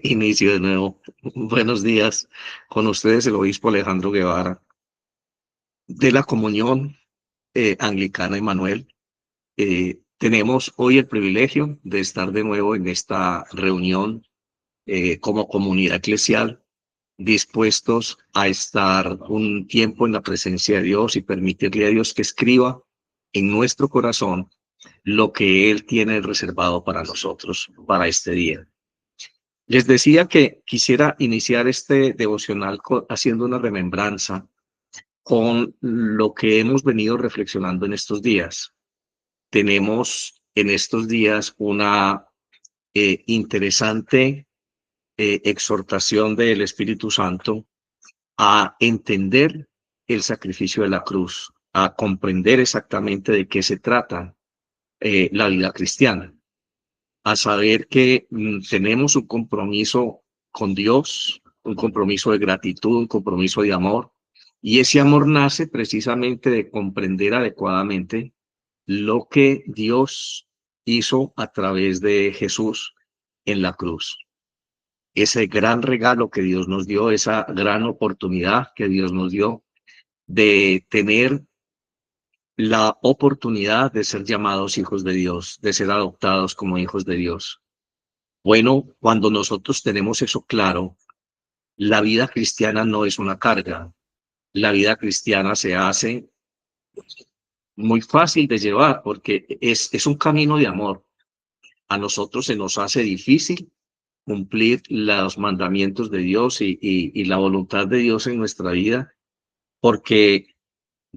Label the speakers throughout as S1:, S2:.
S1: Inicio de nuevo. Buenos días. Con ustedes el obispo Alejandro Guevara de la Comunión Anglicana Emanuel. Tenemos hoy el privilegio de estar de nuevo en esta reunión como comunidad eclesial, dispuestos a estar un tiempo en la presencia de Dios y permitirle a Dios que escriba en nuestro corazón lo que Él tiene reservado para nosotros, para este día. Les decía que quisiera iniciar este devocional haciendo una remembranza con lo que hemos venido reflexionando en estos días. Tenemos en estos días una interesante exhortación del Espíritu Santo a entender el sacrificio de la cruz, a comprender exactamente de qué se trata la vida cristiana, a saber que tenemos un compromiso con Dios, un compromiso de gratitud, un compromiso de amor, y ese amor nace precisamente de comprender adecuadamente lo que Dios hizo a través de Jesús en la cruz. Ese gran regalo que Dios nos dio, esa gran oportunidad que Dios nos dio de tener la oportunidad de ser llamados hijos de Dios, de ser adoptados como hijos de Dios. Bueno, cuando nosotros tenemos eso claro, la vida cristiana no es una carga. La vida cristiana se hace muy fácil de llevar porque es un camino de amor. A nosotros se nos hace difícil cumplir los mandamientos de Dios y la voluntad de Dios en nuestra vida porque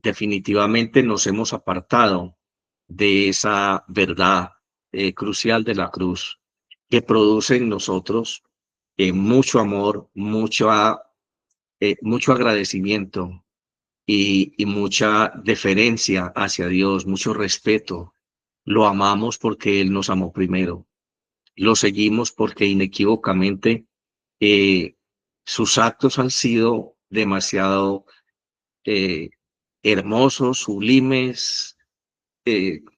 S1: definitivamente nos hemos apartado de esa verdad crucial de la cruz que produce en nosotros mucho amor, mucho agradecimiento y mucha deferencia hacia Dios, mucho respeto. Lo amamos porque Él nos amó primero. Lo seguimos porque inequívocamente eh, sus actos han sido demasiado eh, hermosos, sublimes.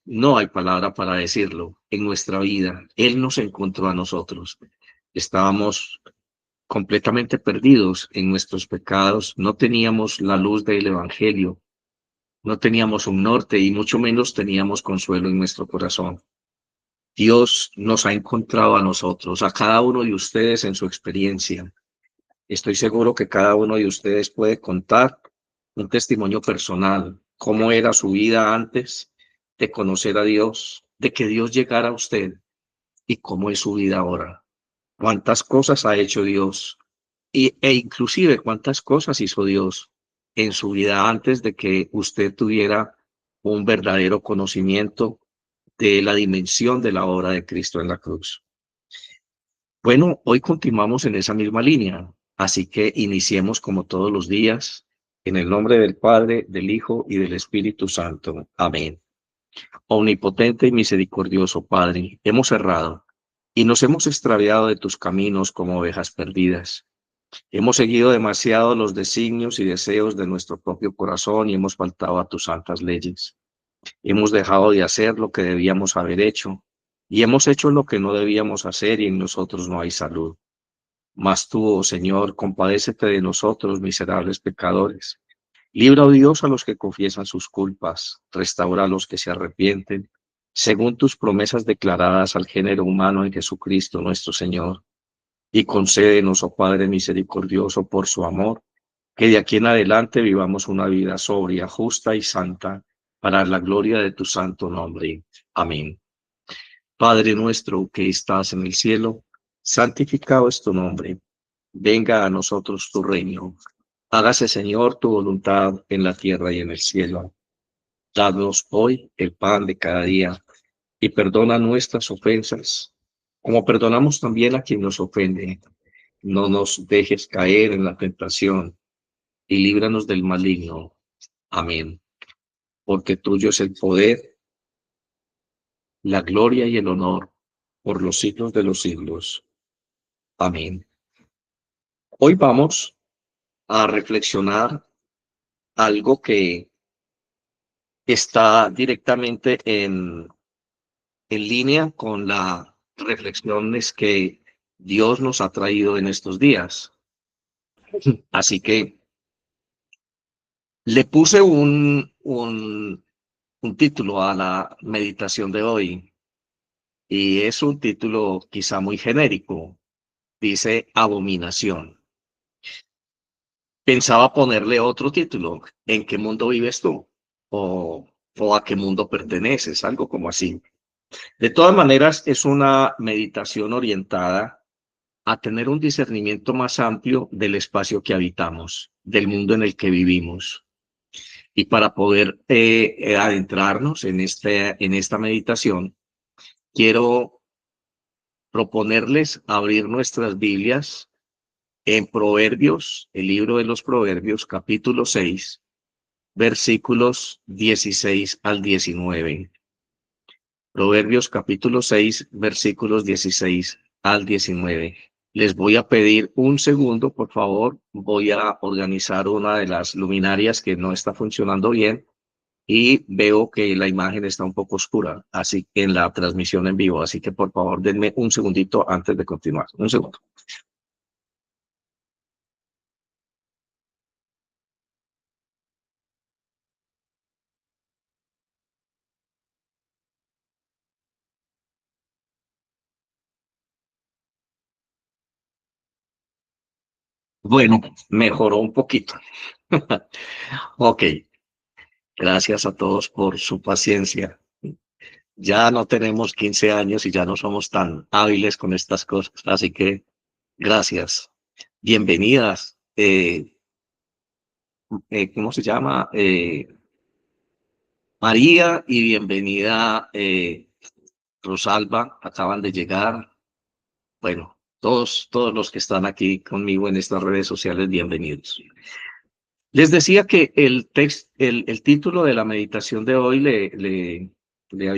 S1: No hay palabra para decirlo en nuestra vida. Él nos encontró a nosotros. Estábamos completamente perdidos en nuestros pecados, no teníamos la luz del Evangelio, no teníamos un norte y mucho menos teníamos consuelo en nuestro corazón. Dios nos ha encontrado a nosotros, a cada uno de ustedes en su experiencia. Estoy seguro que cada uno de ustedes puede contar un testimonio personal, cómo era su vida antes de conocer a Dios, de que Dios llegara a usted y cómo es su vida ahora. Cuántas cosas ha hecho Dios e inclusive cuántas cosas hizo Dios en su vida antes de que usted tuviera un verdadero conocimiento de la dimensión de la obra de Cristo en la cruz. Bueno, hoy continuamos en esa misma línea, así que iniciemos como todos los días en el nombre del Padre, del Hijo y del Espíritu Santo. Amén. Omnipotente y misericordioso Padre, hemos errado y nos hemos extraviado de tus caminos como ovejas perdidas. Hemos seguido demasiado los designios y deseos de nuestro propio corazón y hemos faltado a tus santas leyes. Hemos dejado de hacer lo que debíamos haber hecho y hemos hecho lo que no debíamos hacer y en nosotros no hay salud. Mas tú, oh Señor, compadécete de nosotros, miserables pecadores. Libra, oh Dios, a los que confiesan sus culpas, restaura a los que se arrepienten, según tus promesas declaradas al género humano en Jesucristo nuestro Señor. Y concédenos, oh Padre misericordioso, por su amor, que de aquí en adelante vivamos una vida sobria, justa y santa, para la gloria de tu santo nombre. Amén. Padre nuestro que estás en el cielo, santificado es tu nombre. Venga a nosotros tu reino. Hágase, Señor, tu voluntad en la tierra y en el cielo. Danos hoy el pan de cada día y perdona nuestras ofensas, como perdonamos también a quien nos ofende. No nos dejes caer en la tentación y líbranos del maligno. Amén. Porque tuyo es el poder, la gloria y el honor por los siglos de los siglos. Amén. Hoy vamos a reflexionar algo que está directamente en línea con las reflexiones que Dios nos ha traído en estos días. Así que le puse un título a la meditación de hoy y es un título quizá muy genérico. Dice abominación. Pensaba ponerle otro título. ¿En qué mundo vives tú? O a qué mundo perteneces, algo como así. De todas maneras, es una meditación orientada a tener un discernimiento más amplio del espacio que habitamos, del mundo en el que vivimos. Y para poder adentrarnos en esta meditación, quiero proponerles abrir nuestras Biblias en Proverbios, el libro de los Proverbios, capítulo 6, versículos 16 al 19. Proverbios capítulo 6, versículos 16 al 19. Les voy a pedir un segundo, por favor. Voy a organizar una de las luminarias que no está funcionando bien y veo que la imagen está un poco oscura, así que en la transmisión en vivo. Así que por favor denme un segundito antes de continuar. Un segundo. Bueno, mejoró un poquito. Ok, gracias a todos por su paciencia. Ya no tenemos 15 años y ya no somos tan hábiles con estas cosas, así que gracias. Bienvenidas. ¿Cómo se llama? María y bienvenida Rosalba. Acaban de llegar. Bueno, todos los que están aquí conmigo en estas redes sociales, bienvenidos. Les decía que el título de la meditación de hoy lo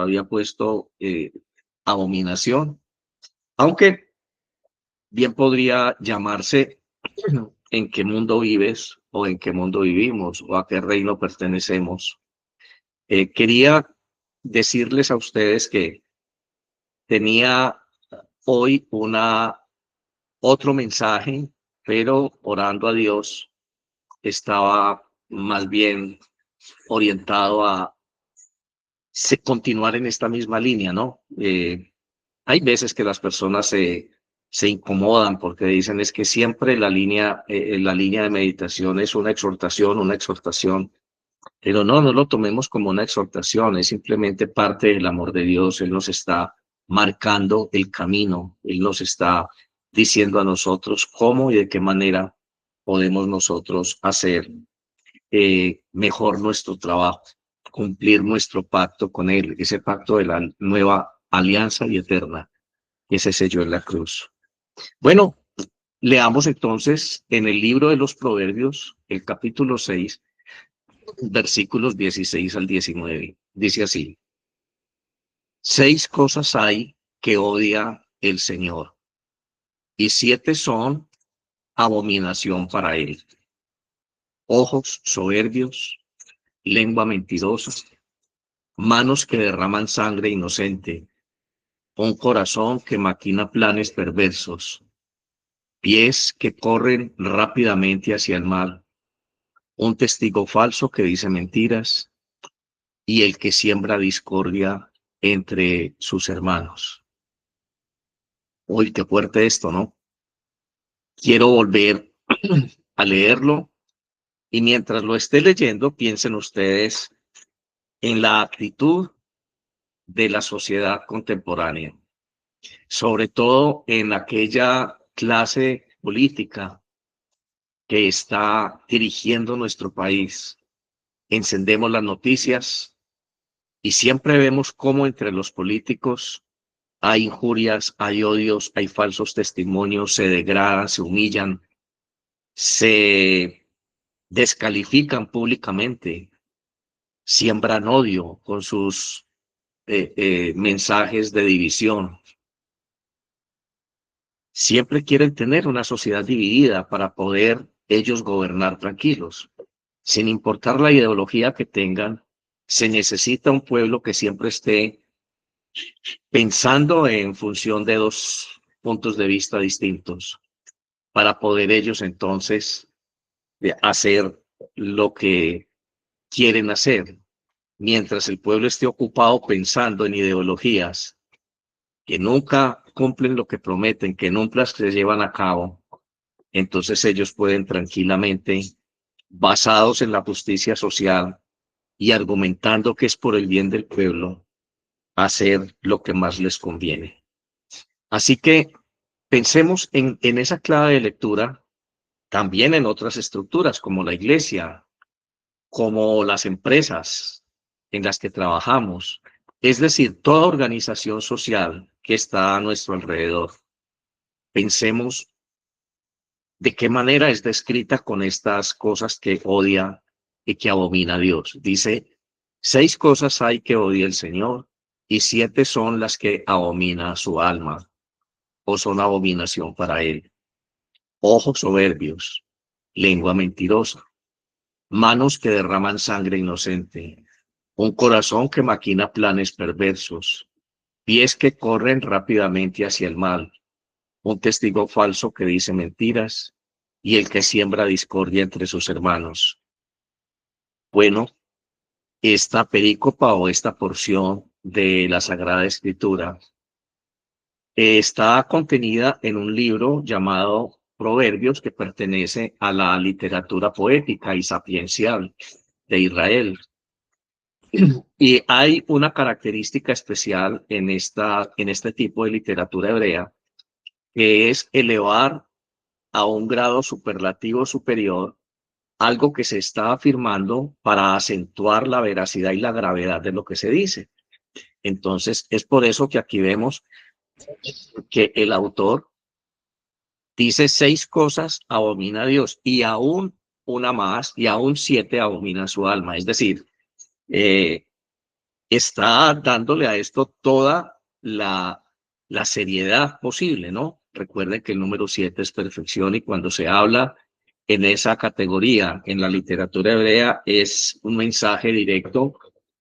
S1: había puesto abominación, aunque bien podría llamarse ¿en qué mundo vives o en qué mundo vivimos o a qué reino pertenecemos? Quería decirles a ustedes que tenía hoy otro mensaje, pero orando a Dios estaba más bien orientado a continuar en esta misma línea, ¿no? Hay veces que las personas se incomodan porque dicen es que siempre la línea de meditación es una exhortación, pero no lo tomemos como una exhortación, es simplemente parte del amor de Dios. Él nos está marcando el camino, Él nos está diciendo a nosotros cómo y de qué manera podemos nosotros hacer mejor nuestro trabajo, cumplir nuestro pacto con Él, ese pacto de la nueva alianza y eterna que se selló en la cruz. Bueno, leamos entonces en el libro de los Proverbios, el capítulo 6, versículos 16 al 19. Dice así: 6 cosas hay que odia el Señor, y 7 son abominación para Él: ojos soberbios, lengua mentirosa, manos que derraman sangre inocente, un corazón que maquina planes perversos, pies que corren rápidamente hacia el mal, un testigo falso que dice mentiras y el que siembra discordia entre sus hermanos. Uy, qué fuerte esto, ¿no? Quiero volver a leerlo y mientras lo esté leyendo, piensen ustedes en la actitud de la sociedad contemporánea, sobre todo en aquella clase política que está dirigiendo nuestro país. Encendemos las noticias y siempre vemos cómo entre los políticos hay injurias, hay odios, hay falsos testimonios, se degradan, se humillan, se descalifican públicamente, siembran odio con sus mensajes de división. Siempre quieren tener una sociedad dividida para poder ellos gobernar tranquilos. Sin importar la ideología que tengan, se necesita un pueblo que siempre esté pensando en función de puntos de vista distintos para poder ellos entonces hacer lo que quieren hacer, mientras el pueblo esté ocupado pensando en ideologías que nunca cumplen lo que prometen, que nunca se llevan a cabo. Entonces ellos pueden tranquilamente, basados en la justicia social y argumentando que es por el bien del pueblo, hacer lo que más les conviene. Así que pensemos en esa clave de lectura, también en otras estructuras como la iglesia, como las empresas en las que trabajamos, es decir, toda organización social que está a nuestro alrededor. Pensemos de qué manera es descrita con estas cosas que odia y que abomina a Dios. Dice, 6 cosas hay que odia el Señor y 7 son las que abomina su alma o son abominación para él. Ojos soberbios, lengua mentirosa, manos que derraman sangre inocente, un corazón que maquina planes perversos, pies que corren rápidamente hacia el mal, un testigo falso que dice mentiras y el que siembra discordia entre sus hermanos. Bueno, esta perícopa o esta porción de la Sagrada Escritura está contenida en un libro llamado Proverbios, que pertenece a la literatura poética y sapiencial de Israel. Y hay una característica especial en este tipo de literatura hebrea, que es elevar a un grado superlativo superior algo que se está afirmando para acentuar la veracidad y la gravedad de lo que se dice. Entonces, es por eso que aquí vemos que el autor dice 6 cosas abomina a Dios y aún una más y aún 7 abomina su alma. Es decir, está dándole a esto toda la seriedad posible, ¿no? Recuerden que el número 7 es perfección y cuando se habla en esa categoría en la literatura hebrea es un mensaje directo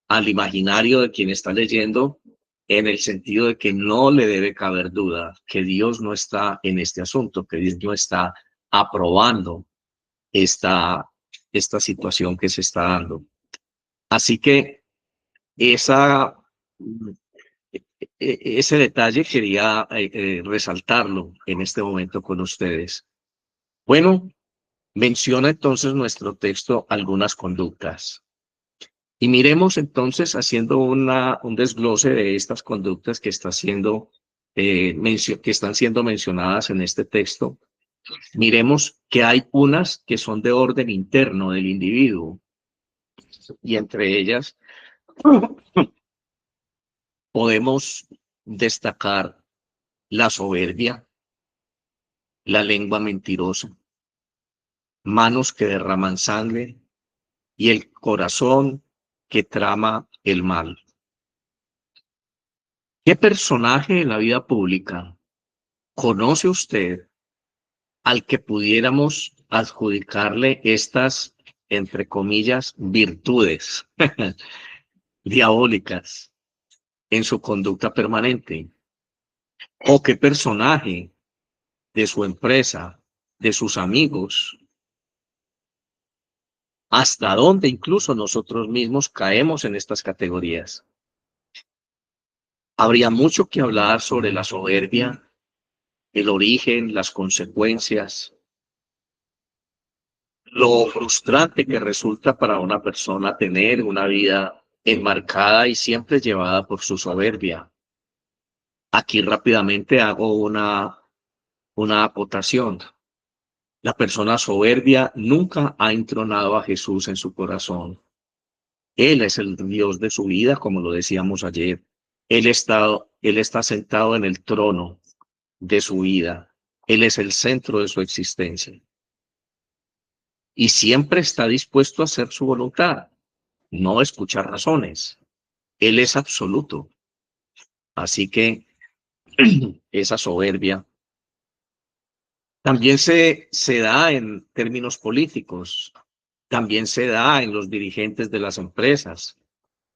S1: al imaginario de quien está leyendo, en el sentido de que no le debe caber duda que Dios no está en este asunto, que Dios no está aprobando esta situación que se está dando. Así que esa, ese detalle quería resaltarlo en este momento con ustedes. Bueno, menciona entonces nuestro texto algunas conductas. Y miremos entonces, haciendo un desglose de estas conductas que, que están siendo mencionadas en este texto, miremos que hay unas que son de orden interno del individuo, y entre ellas podemos destacar la soberbia, la lengua mentirosa, manos que derraman sangre y el corazón que trama el mal. ¿Qué personaje en la vida pública conoce usted al que pudiéramos adjudicarle estas, entre comillas, virtudes diabólicas en su conducta permanente? ¿O qué personaje de su empresa, de sus amigos, hasta dónde incluso nosotros mismos caemos en estas categorías? Habría mucho que hablar sobre la soberbia, el origen, las consecuencias, lo frustrante que resulta para una persona tener una vida enmarcada y siempre llevada por su soberbia. Aquí rápidamente hago una acotación. La persona soberbia nunca ha entronado a Jesús en su corazón. Él es el Dios de su vida, como lo decíamos ayer. Él está sentado en el trono de su vida. Él es el centro de su existencia. Y siempre está dispuesto a hacer su voluntad, no escuchar razones. Él es absoluto. Así que esa soberbia también se da en términos políticos, también se da en los dirigentes de las empresas.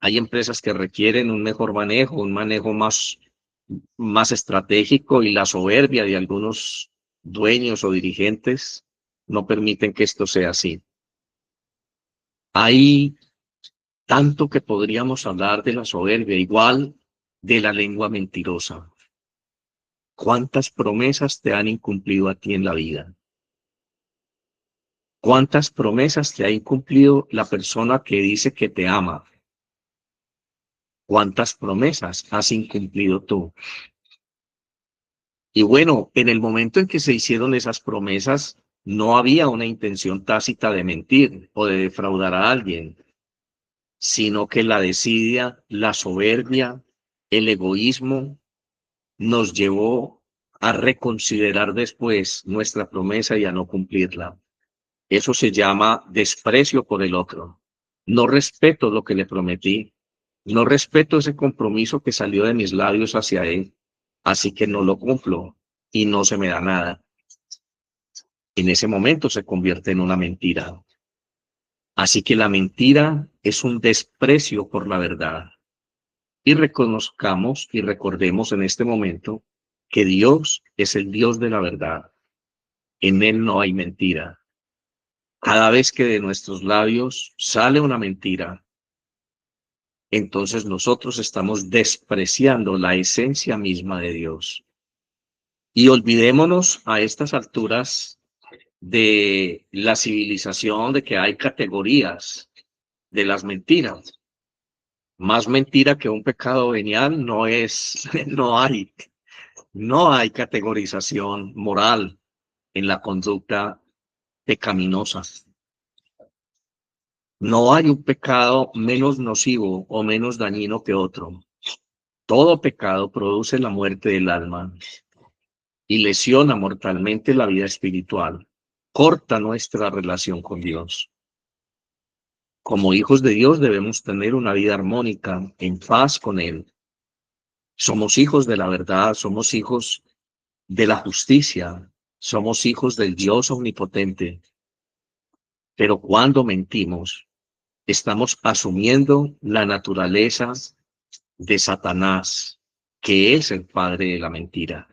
S1: Hay empresas que requieren un mejor manejo, un manejo más más estratégico y la soberbia de algunos dueños o dirigentes no permiten que esto sea así. Hay tanto que podríamos hablar de la soberbia, igual de la lengua mentirosa. ¿Cuántas promesas te han incumplido a ti en la vida? ¿Cuántas promesas te ha incumplido la persona que dice que te ama? ¿Cuántas promesas has incumplido tú? Y bueno, en el momento en que se hicieron esas promesas, no había una intención tácita de mentir o de defraudar a alguien, sino que la desidia, la soberbia, el egoísmo nos llevó a reconsiderar después nuestra promesa y a no cumplirla. Eso se llama desprecio por el otro. No respeto lo que le prometí, no respeto ese compromiso que salió de mis labios hacia él, así que no lo cumplo y no se me da nada. En ese momento se convierte en una mentira. Así que la mentira es un desprecio por la verdad. Y reconozcamos y recordemos en este momento que Dios es el Dios de la verdad. En Él no hay mentira. Cada vez que de nuestros labios sale una mentira, entonces nosotros estamos despreciando la esencia misma de Dios. Y olvidémonos a estas alturas de la civilización, de que hay categorías de las mentiras. Más mentira que un pecado venial no es, no hay categorización moral en la conducta pecaminosa. No hay un pecado menos nocivo o menos dañino que otro. Todo pecado produce la muerte del alma y lesiona mortalmente la vida espiritual, corta nuestra relación con Dios. Como hijos de Dios debemos tener una vida armónica, en paz con Él. Somos hijos de la verdad, somos hijos de la justicia, somos hijos del Dios omnipotente. Pero cuando mentimos, estamos asumiendo la naturaleza de Satanás, que es el padre de la mentira.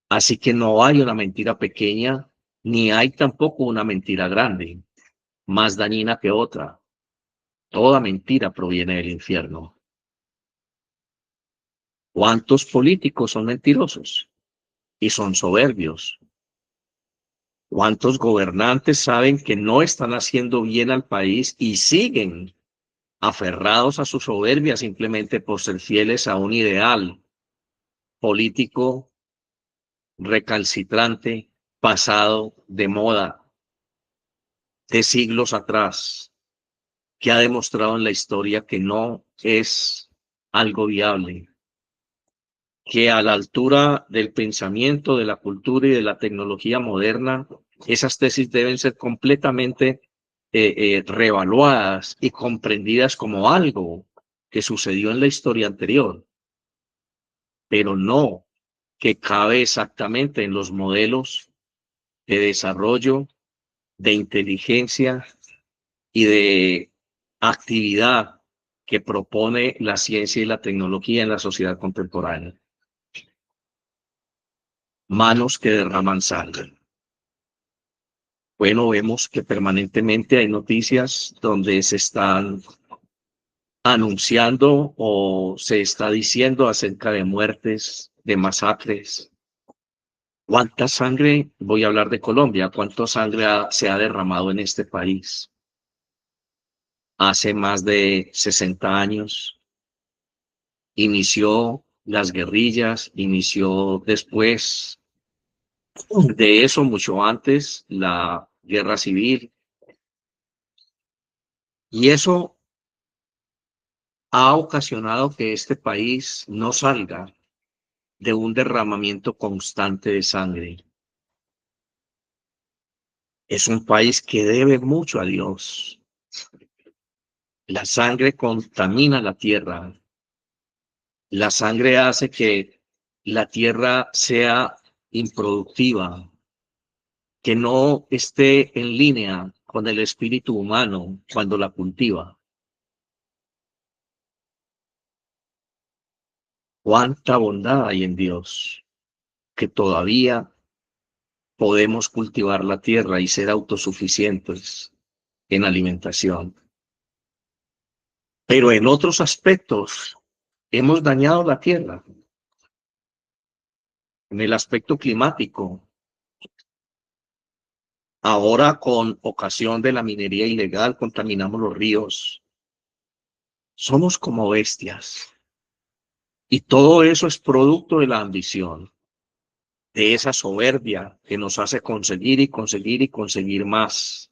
S1: Así que no hay una mentira pequeña, ni hay tampoco una mentira grande, más dañina que otra. Toda mentira proviene del infierno. ¿Cuántos políticos son mentirosos y son soberbios? ¿Cuántos gobernantes saben que no están haciendo bien al país y siguen aferrados a su soberbia simplemente por ser fieles a un ideal político recalcitrante, pasado de moda, de siglos atrás, que ha demostrado en la historia que no es algo viable, que a la altura del pensamiento, de la cultura y de la tecnología moderna, esas tesis deben ser completamente reevaluadas y comprendidas como algo que sucedió en la historia anterior, pero no que cabe exactamente en los modelos de desarrollo, de inteligencia y de actividad que propone la ciencia y la tecnología en la sociedad contemporánea. Manos que derraman sangre. Bueno, vemos que permanentemente hay noticias donde se están anunciando o se está diciendo acerca de muertes, de masacres. ¿Cuánta sangre, voy a hablar de Colombia, cuánta sangre se ha derramado en este país? Hace más de 60 años inició las guerrillas, inició después de eso, mucho antes, la guerra civil. Y eso ha ocasionado que este país no salga de un derramamiento constante de sangre. Es un país que debe mucho a Dios. La sangre contamina la tierra. La sangre hace que la tierra sea improductiva, que no esté en línea con el espíritu humano cuando la cultiva. Cuánta bondad hay en Dios, que todavía podemos cultivar la tierra y ser autosuficientes en alimentación. Pero en otros aspectos hemos dañado la tierra. En el aspecto climático, ahora con ocasión de la minería ilegal, contaminamos los ríos. Somos como bestias. Y todo eso es producto de la ambición, de esa soberbia que nos hace conseguir y conseguir y conseguir más.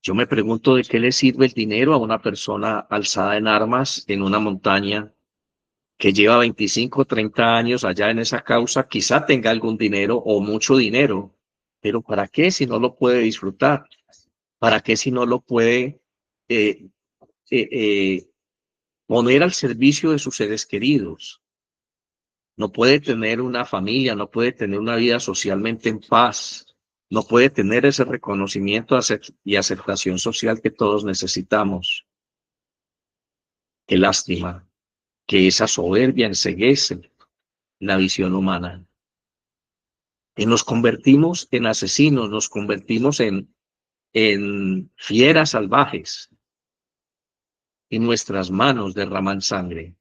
S1: Yo me pregunto de qué le sirve el dinero a una persona alzada en armas en una montaña que lleva 25, 30 años allá en esa causa, quizá tenga algún dinero o mucho dinero, pero ¿para qué si no lo puede disfrutar? ¿Para qué si no lo puede eh, eh, eh, poner al servicio de sus seres queridos? No puede tener una familia, no puede tener una vida socialmente en paz, no puede tener ese reconocimiento y aceptación social que todos necesitamos. Qué lástima que esa soberbia enceguece la visión humana. Y nos convertimos en asesinos, nos convertimos en fieras salvajes. Y nuestras manos derraman sangre.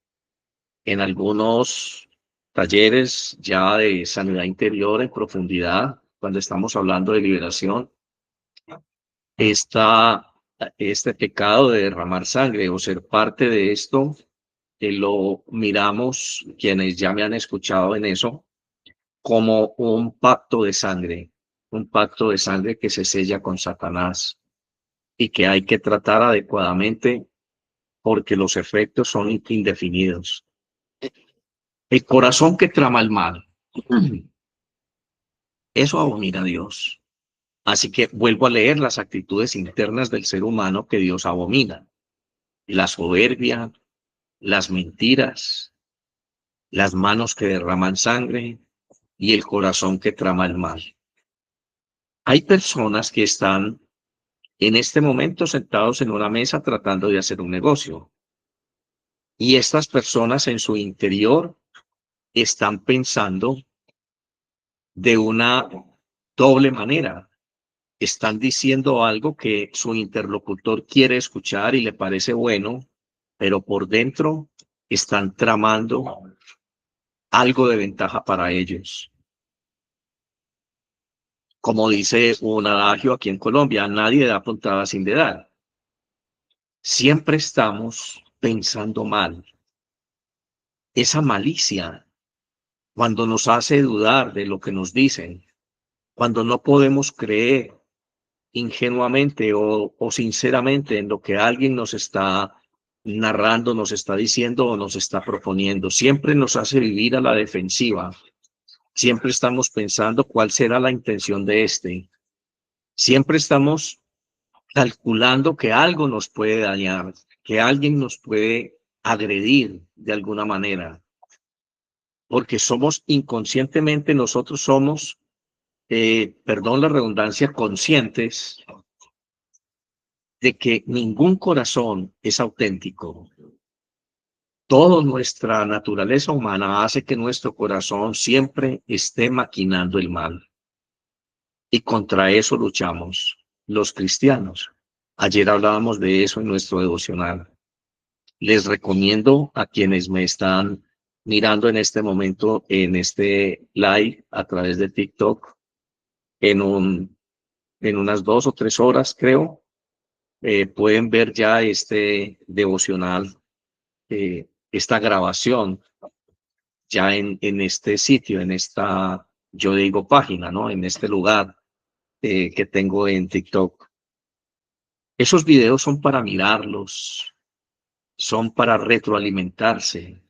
S1: En algunos talleres ya de sanidad interior en profundidad, cuando estamos hablando de liberación, está este pecado de derramar sangre o ser parte de esto, lo miramos, quienes ya me han escuchado en eso, como un pacto de sangre que se sella con Satanás y que hay que tratar adecuadamente porque los efectos son indefinidos. El corazón que trama el mal, eso abomina a Dios. Así que vuelvo a leer las actitudes internas del ser humano que Dios abomina. La soberbia, las mentiras, las manos que derraman sangre y el corazón que trama el mal. Hay personas que están en este momento sentados en una mesa tratando de hacer un negocio. Y estas personas en su interior están pensando de una doble manera. Están diciendo algo que su interlocutor quiere escuchar y le parece bueno, pero por dentro están tramando algo de ventaja para ellos. Como dice un adagio aquí en Colombia, nadie da puntada sin dedal. Siempre estamos pensando mal. Esa malicia, cuando nos hace dudar de lo que nos dicen, cuando no podemos creer ingenuamente o sinceramente en lo que alguien nos está narrando, nos está diciendo o nos está proponiendo. Siempre nos hace vivir a la defensiva. Siempre estamos pensando cuál será la intención de este. Siempre estamos calculando que algo nos puede dañar, que alguien nos puede agredir de alguna manera, porque somos inconscientemente, nosotros somos, perdón la redundancia, conscientes de que ningún corazón es auténtico. Toda nuestra naturaleza humana hace que nuestro corazón siempre esté maquinando el mal. Y contra eso luchamos los cristianos. Ayer hablábamos de eso en nuestro devocional. Les recomiendo a quienes me están mirando en este momento, en este live a través de TikTok, en unas 2 o 3 horas, creo, pueden ver ya este devocional, esta grabación ya en este sitio, en esta, yo digo página, ¿no? En este lugar que tengo en TikTok. Esos videos son para mirarlos, son para retroalimentarse,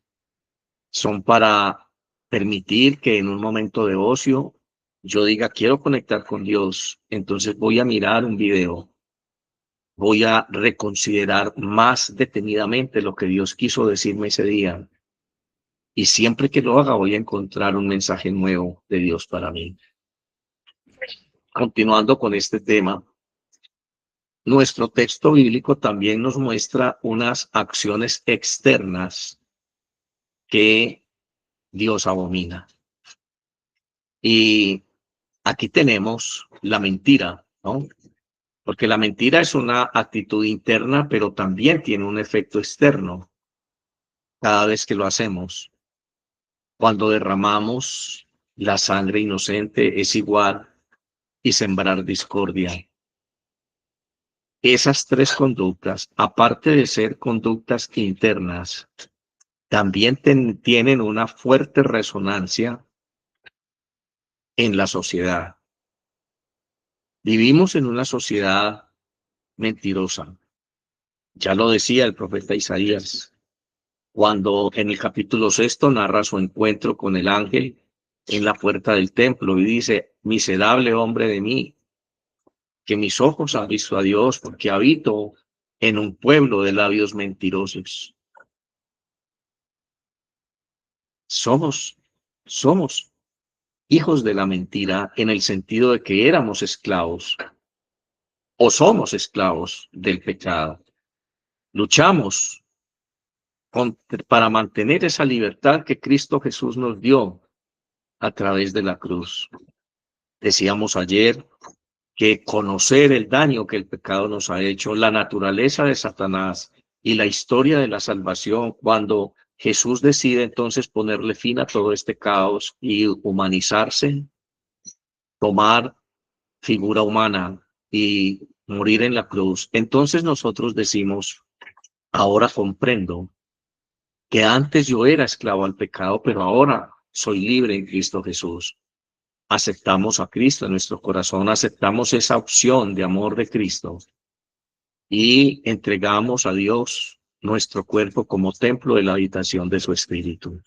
S1: son para permitir que en un momento de ocio yo diga, quiero conectar con Dios, entonces voy a mirar un video, voy a reconsiderar más detenidamente lo que Dios quiso decirme ese día. Y siempre que lo haga voy a encontrar un mensaje nuevo de Dios para mí. Continuando con este tema, nuestro texto bíblico también nos muestra unas acciones externas que Dios abomina. Y aquí tenemos la mentira, ¿no? Porque la mentira es una actitud interna, pero también tiene un efecto externo cada vez que lo hacemos. Cuando derramamos la sangre inocente es igual y sembrar discordia. Esas tres conductas, aparte de ser conductas internas, también tienen una fuerte resonancia en la sociedad. Vivimos en una sociedad mentirosa. Ya lo decía el profeta Isaías, cuando en el capítulo 6 narra su encuentro con el ángel en la puerta del templo y dice: miserable hombre de mí, que mis ojos han visto a Dios, porque habito en un pueblo de labios mentirosos. Somos hijos de la mentira en el sentido de que éramos esclavos o somos esclavos del pecado. Luchamos para mantener esa libertad que Cristo Jesús nos dio a través de la cruz. Decíamos ayer que conocer el daño que el pecado nos ha hecho, la naturaleza de Satanás y la historia de la salvación, cuando Jesús decide entonces ponerle fin a todo este caos y humanizarse, tomar figura humana y morir en la cruz, entonces nosotros decimos: ahora comprendo que antes yo era esclavo al pecado, pero ahora soy libre en Cristo Jesús. Aceptamos a Cristo en nuestro corazón, aceptamos esa opción de amor de Cristo y entregamos a Dios nuestro cuerpo como templo de la habitación de su Espíritu.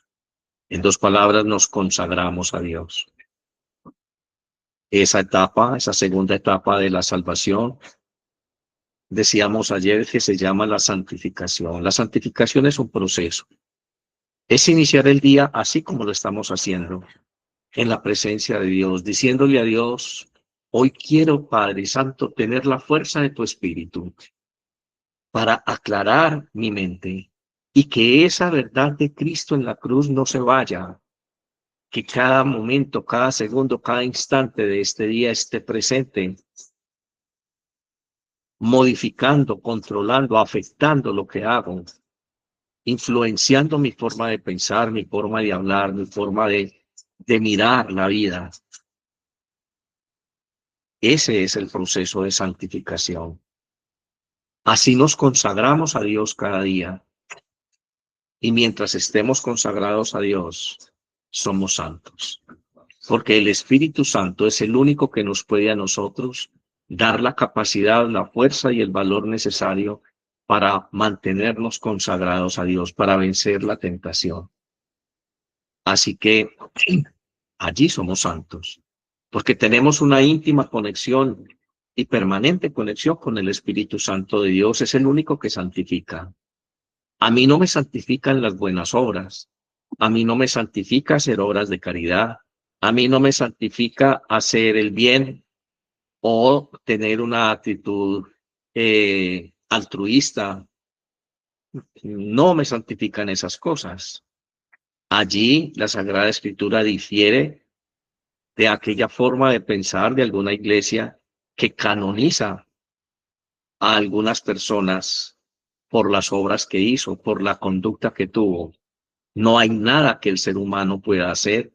S1: En dos palabras, nos consagramos a Dios. Esa etapa, esa segunda etapa de la salvación, decíamos ayer que se llama la santificación. La santificación es un proceso. Es iniciar el día así como lo estamos haciendo, en la presencia de Dios, diciéndole a Dios: hoy quiero, Padre Santo, tener la fuerza de tu Espíritu para aclarar mi mente y que esa verdad de Cristo en la cruz no se vaya, que cada momento, cada segundo, cada instante de este día esté presente, modificando, controlando, afectando lo que hago, influenciando mi forma de pensar, mi forma de hablar, mi forma de mirar la vida. Ese es el proceso de santificación. Así nos consagramos a Dios cada día. Y mientras estemos consagrados a Dios, somos santos. Porque el Espíritu Santo es el único que nos puede a nosotros dar la capacidad, la fuerza y el valor necesario para mantenernos consagrados a Dios, para vencer la tentación. Así que allí somos santos, porque tenemos una íntima conexión y permanente conexión con el Espíritu Santo de Dios. Es el único que santifica. A mí no me santifican las buenas obras. A mí no me santifica hacer obras de caridad. A mí no me santifica hacer el bien o tener una actitud altruista. No me santifican esas cosas. Allí la Sagrada Escritura difiere de aquella forma de pensar de alguna iglesia que canoniza a algunas personas por las obras que hizo, por la conducta que tuvo. No hay nada que el ser humano pueda hacer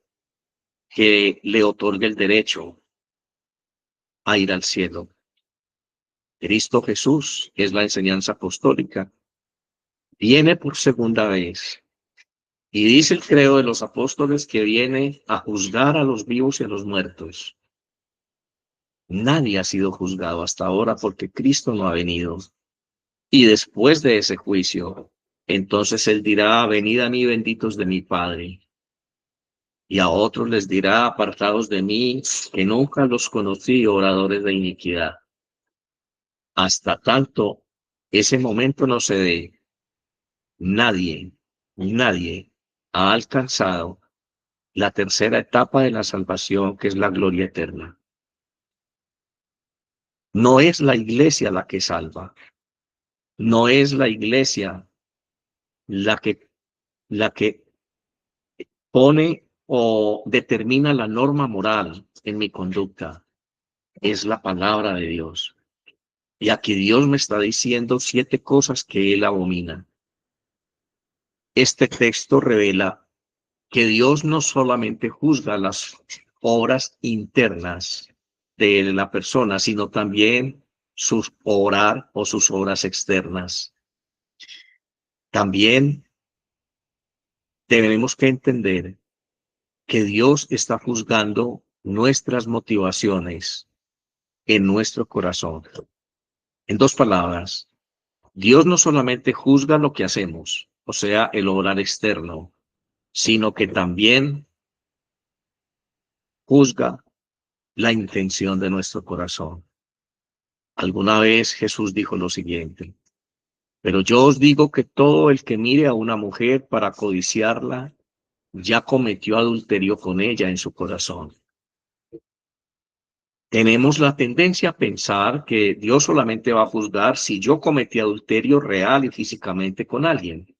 S1: que le otorgue el derecho a ir al cielo. Cristo Jesús, que es la enseñanza apostólica, viene por segunda vez y dice el credo de los apóstoles que viene a juzgar a los vivos y a los muertos. Nadie ha sido juzgado hasta ahora porque Cristo no ha venido. Y después de ese juicio, entonces Él dirá: venid a mí, benditos de mi Padre. Y a otros les dirá: apartados de mí, que nunca los conocí, oradores de iniquidad. Hasta tanto ese momento no se dé, nadie ha alcanzado la tercera etapa de la salvación, que es la gloria eterna. No es la iglesia la que salva, no es la iglesia la que pone o determina la norma moral en mi conducta es la palabra de Dios. Y aquí Dios me está diciendo 7 cosas que Él abomina. Este texto revela que Dios no solamente juzga las obras internas de la persona, sino también sus obrar o sus obras externas. También tenemos que entender que Dios está juzgando nuestras motivaciones en nuestro corazón. En 2 palabras, Dios no solamente juzga lo que hacemos, o sea, el obrar externo, sino que también juzga la intención de nuestro corazón. Alguna vez Jesús dijo lo siguiente: pero yo os digo que todo el que mire a una mujer para codiciarla, ya cometió adulterio con ella en su corazón. Tenemos la tendencia a pensar que Dios solamente va a juzgar si yo cometí adulterio real y físicamente con alguien.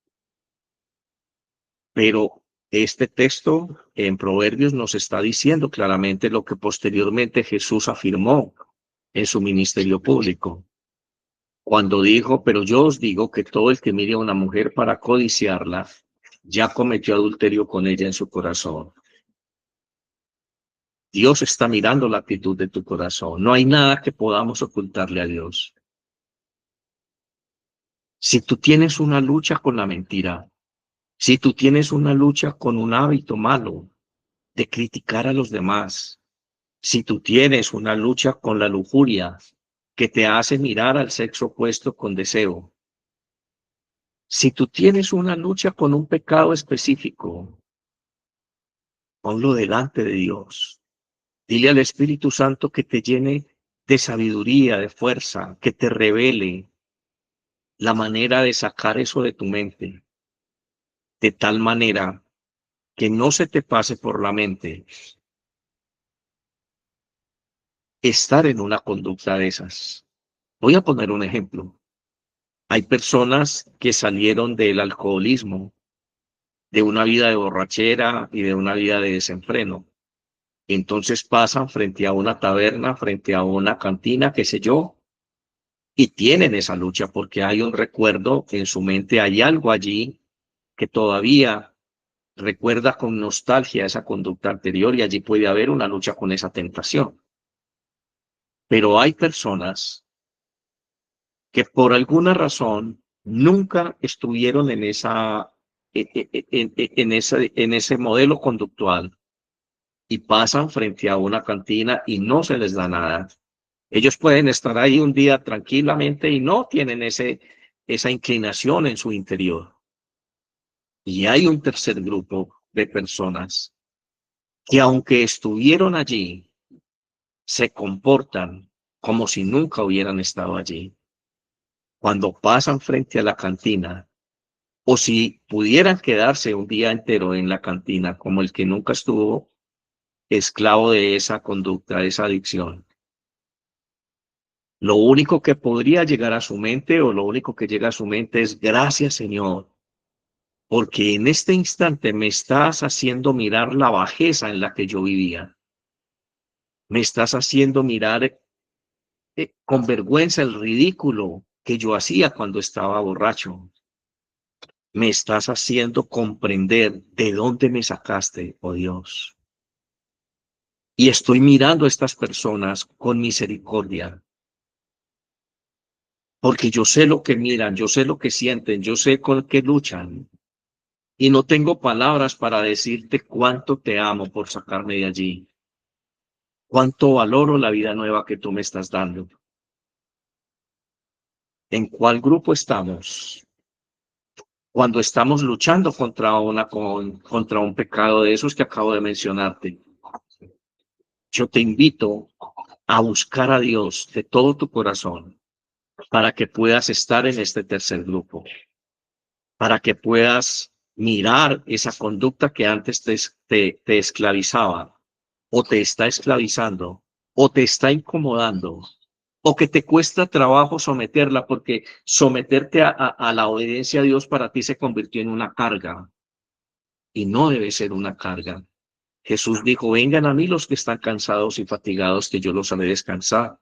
S1: Pero este texto en Proverbios nos está diciendo claramente lo que posteriormente Jesús afirmó en su ministerio público, cuando dijo: pero yo os digo que todo el que mire a una mujer para codiciarla, ya cometió adulterio con ella en su corazón. Dios está mirando la actitud de tu corazón. No hay nada que podamos ocultarle a Dios. Si tú tienes una lucha con la mentira, si tú tienes una lucha con un hábito malo de criticar a los demás, si tú tienes una lucha con la lujuria que te hace mirar al sexo opuesto con deseo, si tú tienes una lucha con un pecado específico, ponlo delante de Dios. Dile al Espíritu Santo que te llene de sabiduría, de fuerza, que te revele la manera de sacar eso de tu mente, de tal manera que no se te pase por la mente estar en una conducta de esas. Voy a poner un ejemplo. Hay personas que salieron del alcoholismo, de una vida de borrachera y de una vida de desenfreno. Entonces pasan frente a una taberna, frente a una cantina, qué sé yo, y tienen esa lucha porque hay un recuerdo en su mente, hay algo allí que todavía recuerda con nostalgia esa conducta anterior y allí puede haber una lucha con esa tentación. Pero hay personas que por alguna razón nunca estuvieron en en ese modelo conductual y pasan frente a una cantina y no se les da nada. Ellos pueden estar ahí un día tranquilamente y no tienen esa inclinación en su interior. Y hay un tercer grupo de personas que aunque estuvieron allí, se comportan como si nunca hubieran estado allí. Cuando pasan frente a la cantina, o si pudieran quedarse un día entero en la cantina, como el que nunca estuvo esclavo de esa conducta, de esa adicción, lo único que podría llegar a su mente o lo único que llega a su mente es: gracias, Señor, porque en este instante me estás haciendo mirar la bajeza en la que yo vivía. Me estás haciendo mirar con vergüenza el ridículo que yo hacía cuando estaba borracho. Me estás haciendo comprender de dónde me sacaste, oh Dios. Y estoy mirando a estas personas con misericordia, porque yo sé lo que miran, yo sé lo que sienten, yo sé con qué luchan. Y no tengo palabras para decirte cuánto te amo por sacarme de allí, cuánto valoro la vida nueva que tú me estás dando. ¿En cuál grupo estamos? Cuando estamos luchando contra un pecado de esos que acabo de mencionarte. Yo te invito a buscar a Dios de todo tu corazón para que puedas estar en este tercer grupo, para que puedas mirar esa conducta que antes te esclavizaba o te está esclavizando o te está incomodando o que te cuesta trabajo someterla porque someterte a la obediencia a Dios para ti se convirtió en una carga. y no debe ser una carga. Jesús dijo, vengan a mí los que están cansados y fatigados, que yo los haré descansar.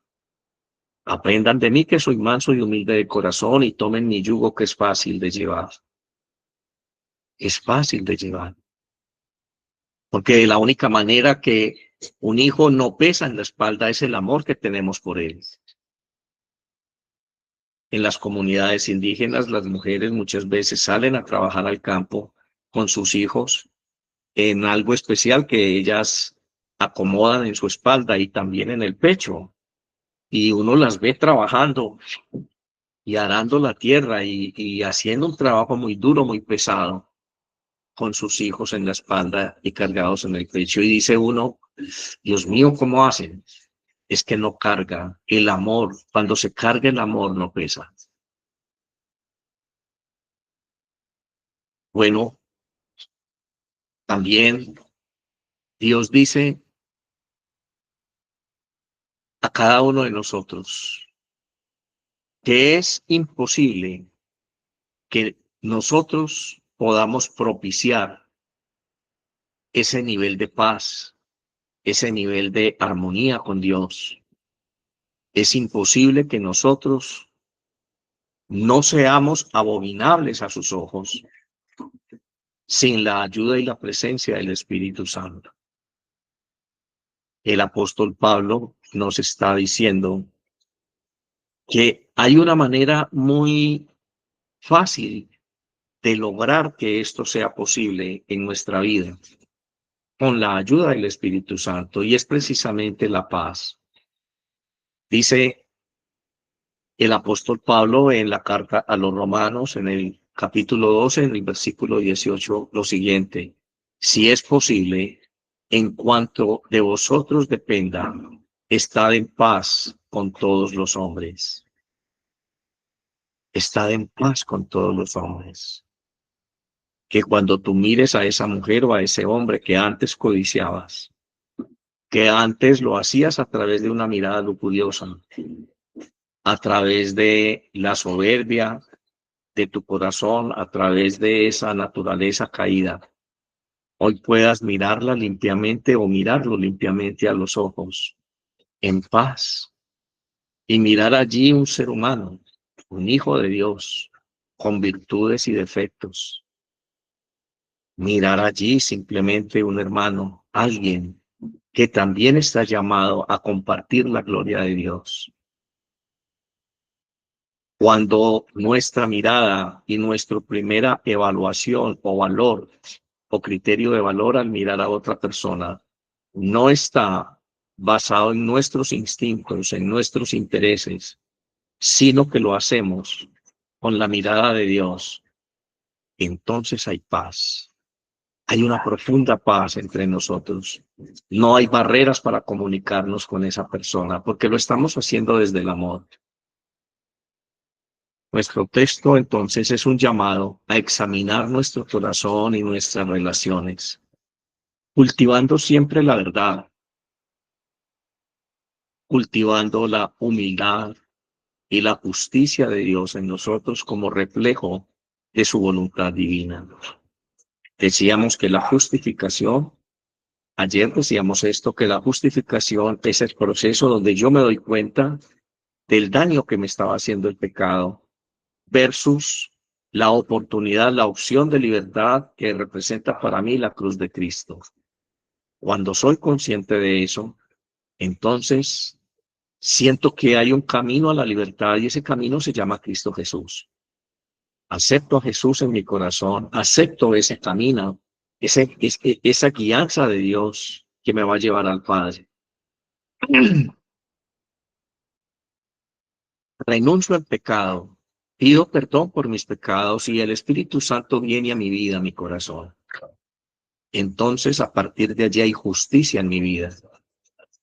S1: Aprendan de mí que soy manso y humilde de corazón y tomen mi yugo que es fácil de llevar. Es fácil de llevar. Porque la única manera que un hijo no pesa en la espalda es el amor que tenemos por él. En las comunidades indígenas, las mujeres muchas veces salen a trabajar al campo con sus hijos en algo especial que ellas acomodan en su espalda y también en el pecho. Y uno las ve trabajando y arando la tierra y haciendo un trabajo muy duro, muy pesado, con sus hijos en la espalda y cargados en el pecho. Y dice uno, Dios mío, ¿cómo hacen? Es que no carga el amor. Cuando se carga el amor, no pesa. Bueno, también Dios dice a cada uno de nosotros que es imposible que nosotros podamos propiciar ese nivel de paz, ese nivel de armonía con Dios. Es imposible que nosotros no seamos abominables a sus ojos sin la ayuda y la presencia del Espíritu Santo. El apóstol Pablo nos está diciendo que hay una manera muy fácil de lograr que esto sea posible en nuestra vida con la ayuda del Espíritu Santo, y es precisamente la paz. Dice el apóstol Pablo en la carta a los Romanos, en el capítulo 12, en el versículo 18, lo siguiente: si es posible, en cuanto de vosotros dependa, estad en paz con todos los hombres. Estad en paz con todos los hombres. Que cuando tú mires a esa mujer o a ese hombre que antes codiciabas, que antes lo hacías a través de una mirada lujuriosa, a través de la soberbia de tu corazón, a través de esa naturaleza caída, hoy puedas mirarla limpiamente o mirarlo limpiamente a los ojos, en paz, y mirar allí un ser humano, un hijo de Dios, con virtudes y defectos. Mirar allí simplemente un hermano, alguien que también está llamado a compartir la gloria de Dios. Cuando nuestra mirada y nuestra primera evaluación o valor o criterio de valor al mirar a otra persona no está basado en nuestros instintos, en nuestros intereses, sino que lo hacemos con la mirada de Dios, entonces hay paz. Hay una profunda paz entre nosotros. No hay barreras para comunicarnos con esa persona porque lo estamos haciendo desde el amor. Nuestro texto entonces es un llamado a examinar nuestro corazón y nuestras relaciones, cultivando siempre la verdad, cultivando la humildad y la justicia de Dios en nosotros como reflejo de su voluntad divina. Decíamos que la justificación, ayer decíamos esto, que la justificación es el proceso donde yo me doy cuenta del daño que me estaba haciendo el pecado versus la oportunidad, la opción de libertad que representa para mí la cruz de Cristo. Cuando soy consciente de eso, entonces siento que hay un camino a la libertad y ese camino se llama Cristo Jesús. Acepto a Jesús en mi corazón, acepto ese camino, esa guianza de Dios que me va a llevar al Padre. Renuncio al pecado, pido perdón por mis pecados y el Espíritu Santo viene a mi vida, a mi corazón. Entonces, a partir de allí hay justicia en mi vida,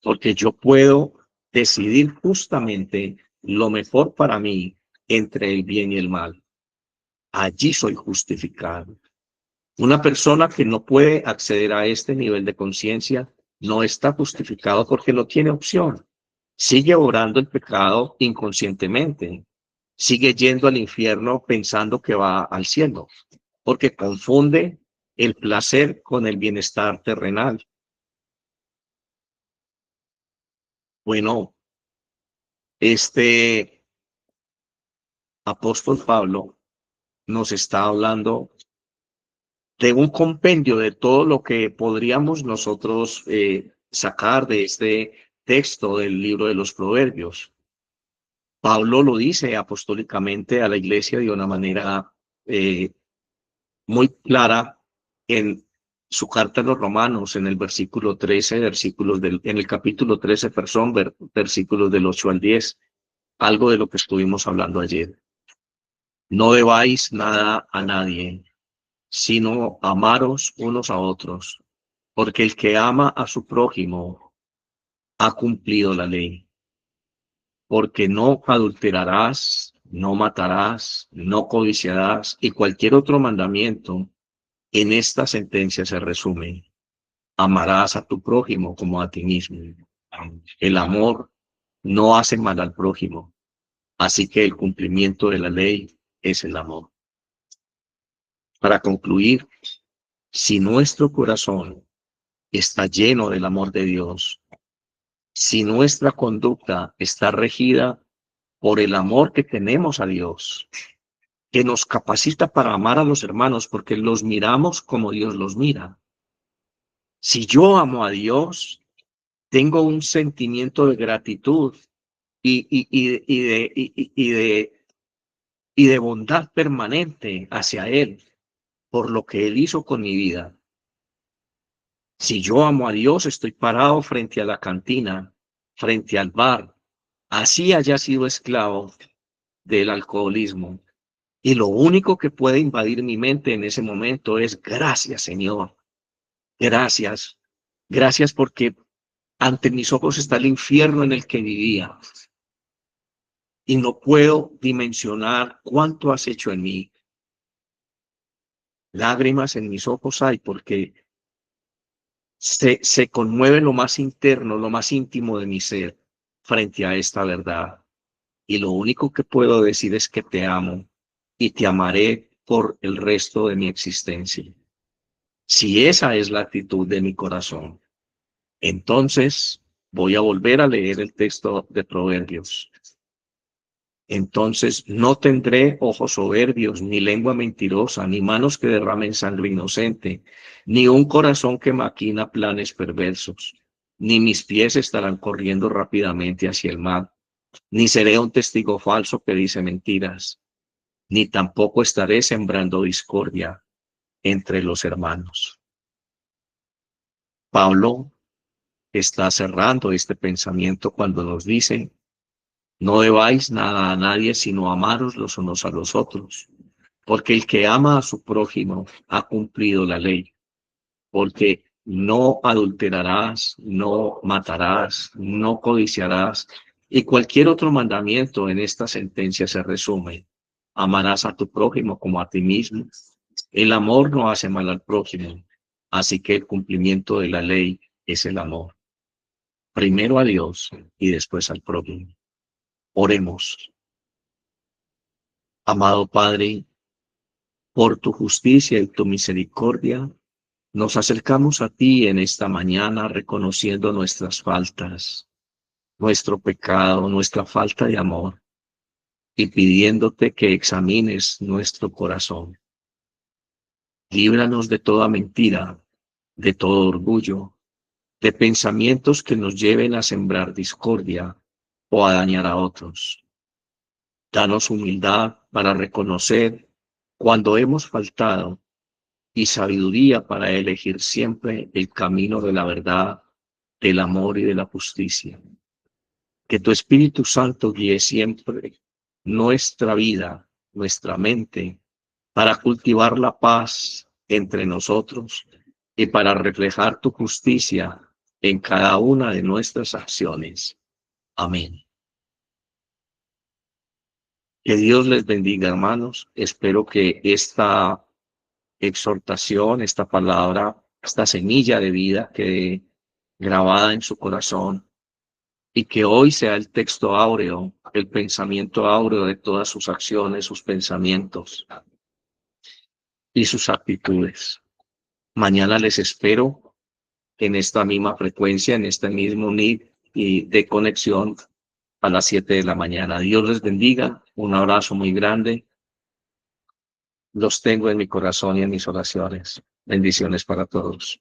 S1: porque yo puedo decidir justamente lo mejor para mí entre el bien y el mal. Allí soy justificado. Una persona que no puede acceder a este nivel de conciencia no está justificado porque no tiene opción. Sigue obrando el pecado inconscientemente. Sigue yendo al infierno pensando que va al cielo, porque confunde el placer con el bienestar terrenal. Bueno, este apóstol Pablo nos está hablando de un compendio de todo lo que podríamos nosotros sacar de este texto del libro de los Proverbios. Pablo lo dice apostólicamente a la iglesia de una manera eh, muy clara en su carta a los Romanos, en el versículo 13, en el capítulo 13, perdón, versículos del 8 al 10, algo de lo que estuvimos hablando ayer. No debáis nada a nadie, sino amaros unos a otros, porque el que ama a su prójimo ha cumplido la ley. Porque no adulterarás, no matarás, no codiciarás, y cualquier otro mandamiento en esta sentencia se resume: amarás a tu prójimo como a ti mismo. El amor no hace mal al prójimo, así que el cumplimiento de la ley es el amor. Para concluir, si nuestro corazón está lleno del amor de Dios, si nuestra conducta está regida por el amor que tenemos a Dios, que nos capacita para amar a los hermanos porque los miramos como Dios los mira. Si yo amo a Dios, tengo un sentimiento de gratitud y de bondad permanente hacia Él por lo que Él hizo con mi vida. Si yo amo a Dios, estoy parado frente a la cantina, frente al bar, así haya sido esclavo del alcoholismo. Y lo único que puede invadir mi mente en ese momento es: gracias, Señor. Gracias. Gracias porque ante mis ojos está el infierno en el que vivía. Y no puedo dimensionar cuánto has hecho en mí. Lágrimas en mis ojos hay porque se conmueve lo más interno, lo más íntimo de mi ser frente a esta verdad. Y lo único que puedo decir es que te amo y te amaré por el resto de mi existencia. Si esa es la actitud de mi corazón, entonces voy a volver a leer el texto de Proverbios. Entonces no tendré ojos soberbios, ni lengua mentirosa, ni manos que derramen sangre inocente, ni un corazón que maquina planes perversos, ni mis pies estarán corriendo rápidamente hacia el mal, ni seré un testigo falso que dice mentiras, ni tampoco estaré sembrando discordia entre los hermanos. Pablo está cerrando este pensamiento cuando nos dice: no debáis nada a nadie, sino amaros los unos a los otros, porque el que ama a su prójimo ha cumplido la ley, porque no adulterarás, no matarás, no codiciarás, y cualquier otro mandamiento en esta sentencia se resume: amarás a tu prójimo como a ti mismo. El amor no hace mal al prójimo, así que el cumplimiento de la ley es el amor. Primero a Dios y después al prójimo. Oremos. Amado Padre, por tu justicia y tu misericordia, nos acercamos a ti en esta mañana reconociendo nuestras faltas, nuestro pecado, nuestra falta de amor, y pidiéndote que examines nuestro corazón. Líbranos de toda mentira, de todo orgullo, de pensamientos que nos lleven a sembrar discordia o a dañar a otros. Danos humildad para reconocer cuando hemos faltado y sabiduría para elegir siempre el camino de la verdad, del amor y de la justicia. Que tu Espíritu Santo guíe siempre nuestra vida, nuestra mente, para cultivar la paz entre nosotros y para reflejar tu justicia en cada una de nuestras acciones. Amén. Que Dios les bendiga, hermanos. Espero que esta exhortación, esta palabra, esta semilla de vida quede grabada en su corazón y que hoy sea el texto áureo, el pensamiento áureo de todas sus acciones, sus pensamientos y sus actitudes. Mañana les espero en esta misma frecuencia, en este mismo NID y de conexión a las 7 de la mañana. Dios les bendiga. Un abrazo muy grande. Los tengo en mi corazón y en mis oraciones. Bendiciones para todos.